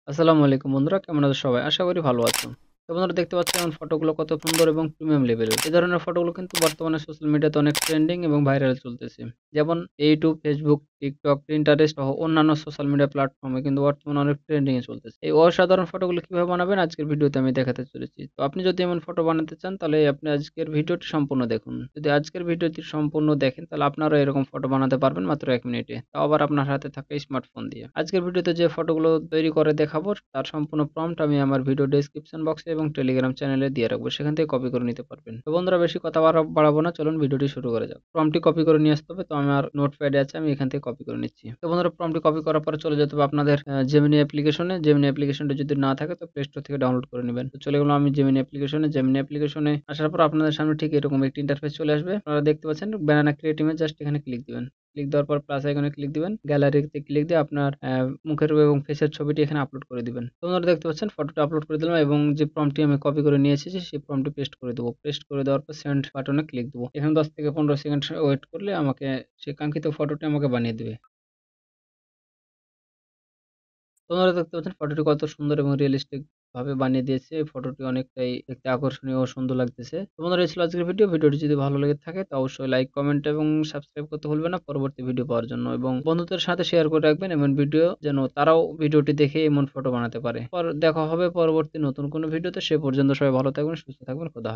আসসালামু আলাইকুম বন্ধুরা, কেমন আছো সবাই? আশা করি ভালো আছো। তো বন্ধুরা, দেখতে পাচ্ছ এখন ফটোগুলো কত সুন্দর এবং প্রিমিয়াম লেভেলের। এই ধরনের ফটোগুলো কিন্তু বর্তমানে সোশ্যাল মিডিয়াতে অনেক ট্রেন্ডিং এবং ভাইরাল চলতেছে। যেমন ইউটিউব, ফেসবুক, টিকটক, পিন্টারেস্ট সহ অন্যান্য সোশ্যাল মিডিয়া প্ল্যাটফর্মে কিন্তু বর্তমানে অনেক ট্রেন্ডিং এ চলতেছে। এই অসাধারণ ফটোগুলো কিভাবে বানাবেন আজকের ভিডিওতে আমি দেখাতে চলেছি। তো আপনি যদি এমন ফটো বানাতে চান তাহলে আপনি আজকের ভিডিওটি সম্পূর্ণ দেখুন। যদি আজকের ভিডিওটি সম্পূর্ণ দেখেন তাহলে আপনারা এরকম ফটো বানাতে পারবেন মাত্র 1 মিনিটে। তাও আবার আপনার হাতে থাকা স্মার্টফোন দিয়ে। আজকের ভিডিওতে যে ফটোগুলো তৈরি করে দেখাবো তার সম্পূর্ণ প্রম্পট আমি আমার ভিডিও ডেসক্রিপশন বক্সে এবং টেলিগ্রাম চ্যানেলে দিয়ে রাখবো। সেখান থেকে কপি করে নিতে পারবেন। তো বন্ধুরা, বেশি কথা বাড়াবো না, চলুন ভিডিওটি শুরু করে যাক। প্রম্পটটি কপি করে নিয়ে আসতে হবে। তো আমার নোটপ্যাডে আছে, আমি এখান থেকে কপি করে নিচ্ছি। তো বন্ধুরা, প্রম্পটটি কপি করার পরে চলে যেতে হবে আপনাদের জেমিনি অ্যাপ্লিকেশনে। জেমিনি অ্যাপ্লিকেশনটা যদি না থাকে তো প্লে স্টোর থেকে ডাউনলোড করে নেবেন। তো চলে গেলাম আমি জেমিনি অ্যাপ্লিকেশনে। জেমিনি অ্যাপ্লিকেশনে আসার পর আপনাদের সামনে ঠিক এরকম একটি ইন্টারফেস চলে আসবে। আপনারা দেখতে পাচ্ছেন ব্যানানা ক্রিয়েট ইমেজ, জাস্ট এখানে ক্লিক দিবেন। ক্লিক দেওয়ার পর প্লাস আইকনে ক্লিক দিবেন। গ্যালারিতে ক্লিক দিয়ে আপনার মুখের এবং ফেসের ছবিটি এখানে আপলোড করে দিবেন। তো আপনারা দেখতে পাচ্ছেন ফটোটা আপলোড করে দিলাম এবং যে প্রম্পটটি আমি কপি করে নিয়ে এসেছি সেই প্রম্পটটি পেস্ট করে দেবো। পেস্ট করে দেওয়ার পর সেন্ড বাটনে ক্লিক দেবো। এখানে 10 থেকে 15 সেকেন্ড ওয়েট করলে আমাকে সেই কাঙ্ক্ষিত ফটোটি আমাকে বানিয়ে দিবে। তো আপনারা দেখতে পাচ্ছেন ফটোটি কত সুন্দর এবং রিয়েলিস্টিক ভাবে বানিয়ে দিয়েছে। এই ফটোটি অনেকটাই দেখতে আকর্ষণীয় ও সুন্দর লাগতেছে। তো বন্ধুরা, এই ছিল আজকের ভিডিও। ভিডিওটি যদি ভালো লেগে থাকে তো অবশ্যই লাইক, কমেন্ট এবং সাবস্ক্রাইব করতে ভুলবেন না পরবর্তী ভিডিও পাওয়ার জন্য, এবং বন্ধুদের সাথে শেয়ার করে রাখবেন এমন ভিডিও যেন তারাও ভিডিওটি দেখে এমন ফটো বানাতে পারে। দেখা হবে পরবর্তী নতুন কোনো ভিডিওতে। সে পর্যন্ত সবাই ভালো থাকবেন, সুস্থ থাকবেন। খোদা হাফেজ।